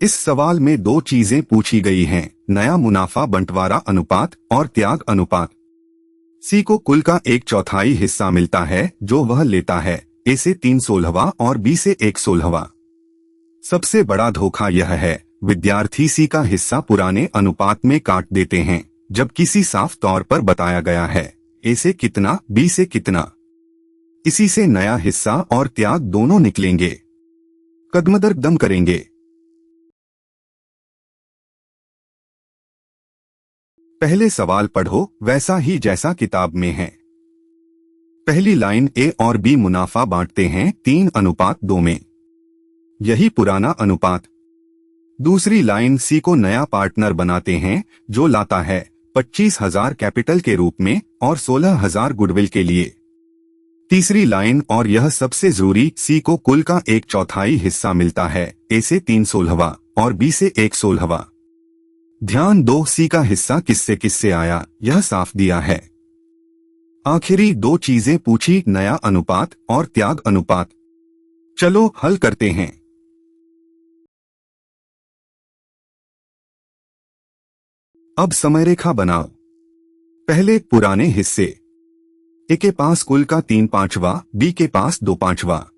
इस सवाल में दो चीजें पूछी गई हैं, नया मुनाफा बंटवारा अनुपात और त्याग अनुपात। सी को कुल का 1/4 हिस्सा मिलता है जो वह लेता है, ए से 3/16 और बी से 1/16। सबसे बड़ा धोखा यह है, विद्यार्थी सी का हिस्सा पुराने अनुपात में काट देते हैं, जबकि सी साफ तौर पर बताया गया है, ए से कितना बी से कितना। इसी से नया हिस्सा और त्याग दोनों निकलेंगे। कदम करेंगे। पहले सवाल पढ़ो वैसा ही जैसा किताब में है। पहली लाइन ए और बी मुनाफा बांटते हैं 3:2 में, यही पुराना अनुपात। दूसरी लाइन सी को नया पार्टनर बनाते हैं जो लाता है 25,000 कैपिटल के रूप में और 16,000 गुडविल के लिए। तीसरी लाइन और यह सबसे जरूरी, सी को कुल का 1/4 हिस्सा मिलता है, ए से 3/16 और बी से 1/16। ध्यान दो, सी का हिस्सा किससे किससे आया यह साफ दिया है। आखिरी दो चीजें पूछी, नया अनुपात और त्याग अनुपात। चलो हल करते हैं। अब समयरेखा बनाओ। पहले पुराने हिस्से। ए के पास कुल का 3/5, बी के पास 2/5।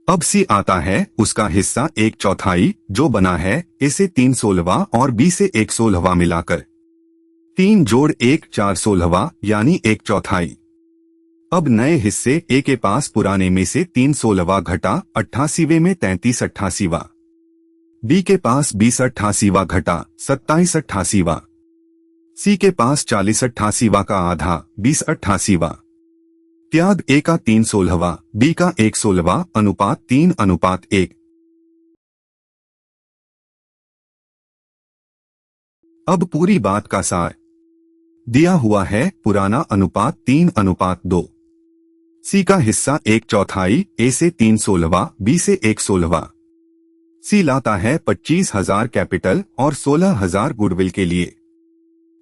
अब सी आता है, उसका हिस्सा 1/4 जो बना है ए से 3/16 और बी से 1/16 मिलाकर। 3 जोड़ 1 4/16 यानी 1/4। अब नए हिस्से, ए के पास पुराने में से 3/16 घटा 88वें में 33/88, बी के पास 20/88 घटा 27/88, सी के पास 40/88 का आधा 20/88। त्याग ए का 3/16, बी का 1/16 अनुपात 3:1। अब पूरी बात का सार दिया हुआ है, पुराना अनुपात 3:2। सी का हिस्सा 1/4, ए से 3/16, बी से 1/16। सी लाता है 25,000 कैपिटल और 16,000 गुडविल के लिए।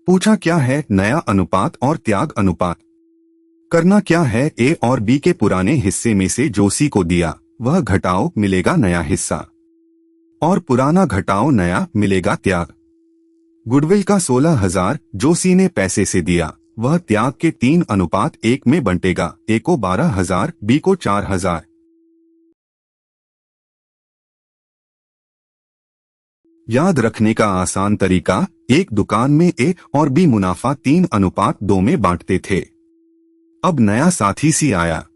पूछा क्या है, नया अनुपात और त्याग अनुपात। करना क्या है, ए और बी के पुराने हिस्से में से जो सी को दिया वह घटाओ, मिलेगा नया हिस्सा, और पुराना घटाओ नया, मिलेगा त्याग। गुडविल का 16,000 जो सी ने पैसे से दिया वह त्याग के 3:1 में बंटेगा, ए को 12,000, बी को 4,000। याद रखने का आसान तरीका, एक दुकान में ए और बी मुनाफा 3:2 में बांटते थे। अब नया साथी सी आया,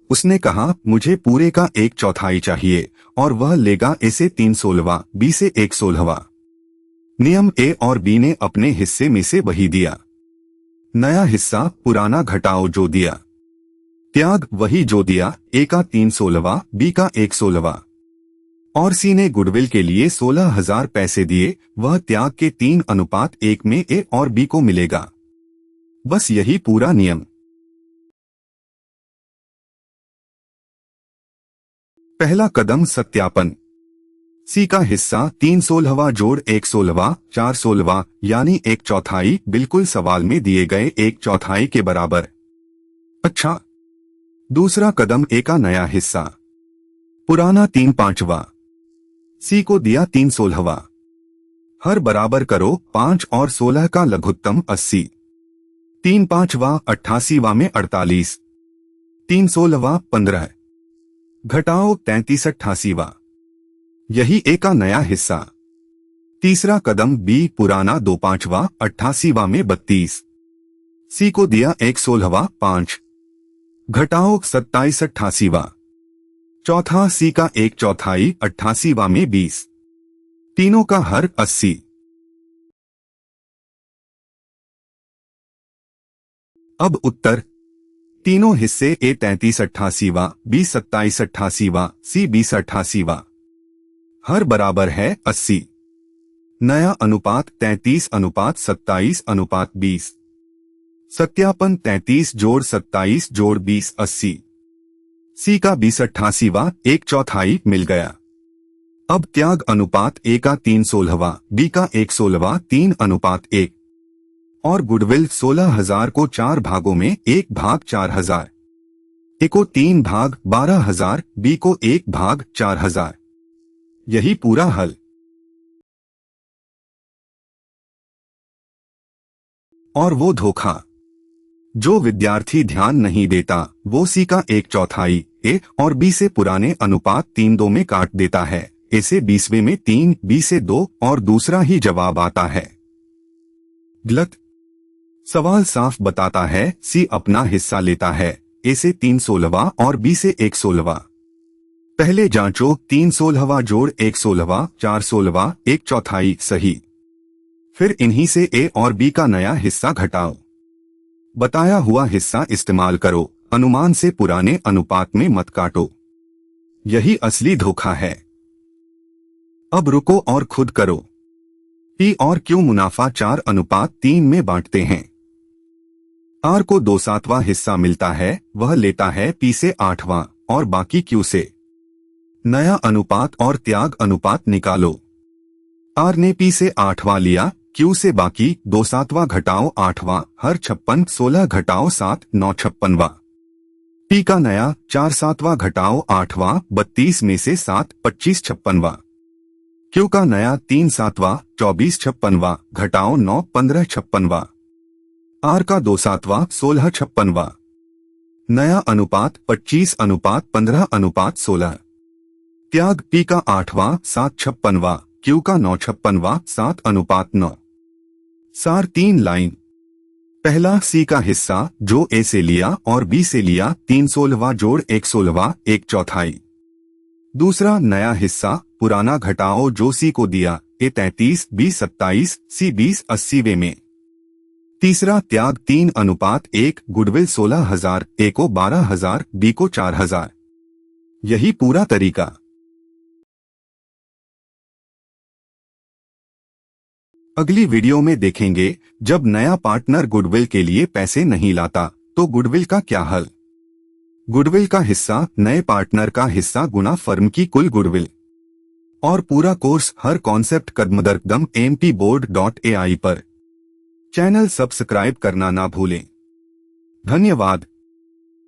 उसने कहा मुझे पूरे का 1/4 चाहिए और वह लेगा ए से 3/16, बी से 1/16। नियम, ए और बी ने अपने हिस्से में से वही दिया। नया हिस्सा पुराना घटाओ जो दिया, त्याग वही जो दिया, ए का 3/16, बी का 1/16। और सी ने गुडविल के लिए 16,000 पैसे दिए, वह त्याग के 3:1 में ए और बी को मिलेगा। बस यही पूरा नियम। पहला कदम सत्यापन। सी का हिस्सा 3/16 जोड़ 1/16 4/16 यानी 1/4 बिल्कुल सवाल में दिए गए 1/4 के बराबर। अच्छा, दूसरा कदम, ए का नया हिस्सा पुराना 3/5, सी को दिया 3/16। हर बराबर करो, 5 और 16 का लघुत्तम 80। 3/5 88 में 48, 3/16 15, घटाओ 33/88। यही ए का नया हिस्सा। तीसरा कदम, बी पुराना 2/5 88 में 32, सी को दिया 1/16 5, घटाओ 27/88। चौथा, सी का 1/4 88 में 20, तीनों का हर 80। अब उत्तर, तीनों हिस्से, ए 33/88, बी 27/88, सी 20/88, हर बराबर है 80। नया अनुपात 33:27:20। सत्यापन, 33 जोड़ 27 जोड़ 20 80। सी का 20/88 1/4 मिल गया। अब त्याग अनुपात, ए का 3/16, बी का 1/16 3:1, और गुडविल 16,000 को 4 भागों में 1 भाग 4,000, ए को 3 भाग 12,000, बी को 1 भाग 4,000। यही पूरा हल। और वो धोखा। जो विद्यार्थी ध्यान नहीं देता वो सी का 1/4 ए और बी से पुराने अनुपात 3:2 में काट देता है। ए से 20वें में 3, बी से 2 और दूसरा ही जवाब आता है। गलत। सवाल साफ बताता है सी अपना हिस्सा लेता है, ए से 3/16 और बी से 1/16। पहले जांचो 3/16 जोड़ 1/16 4/16 1/4 सही। फिर इन्हीं से ए और बी का नया हिस्सा घटाओ। बताया हुआ हिस्सा इस्तेमाल करो, अनुमान से पुराने अनुपात में मत काटो। यही असली धोखा है। अब रुको और खुद करो। पी और क्यू मुनाफा 4:3 में बांटते हैं। आर को 2/7 हिस्सा मिलता है, वह लेता है पी से 8वां और बाकी क्यू से। नया अनुपात और त्याग अनुपात निकालो। आर ने पी से 8वां लिया, क्यू से बाकी 2/7 घटाओ 8वां हर 56 16 घटाओ 7 9 56वां। पी का नया 4/7 घटाओ 8वां 32 में से 7 25 56वां। क्यू का नया 3/7 24 56वां घटाओ 9 15 56वां। आर का 2/7 16 56वां। नया अनुपात 25:15:16। त्याग पी का 8वां 7 56वां, क्यू का 9 56वां 7:9। सार 3 लाइन। पहला सी का हिस्सा जो ए से लिया और बी से लिया 3/16 जोड़ 1/16 1/4। दूसरा नया हिस्सा पुराना घटाओ जो सी को दिया, ए 33 बी 27 सी 20 80वें में। तीसरा त्याग 3:1 गुडविल 16,000, ए को 12,000 बी को 4,000। यही पूरा तरीका। अगली वीडियो में देखेंगे जब नया पार्टनर गुडविल के लिए पैसे नहीं लाता तो गुडविल का क्या हल। गुडविल का हिस्सा नए पार्टनर का हिस्सा गुना फर्म की कुल गुडविल। और पूरा कोर्स हर कॉन्सेप्ट कदम mpboard.ai पर। चैनल सब्सक्राइब करना ना भूलें। धन्यवाद।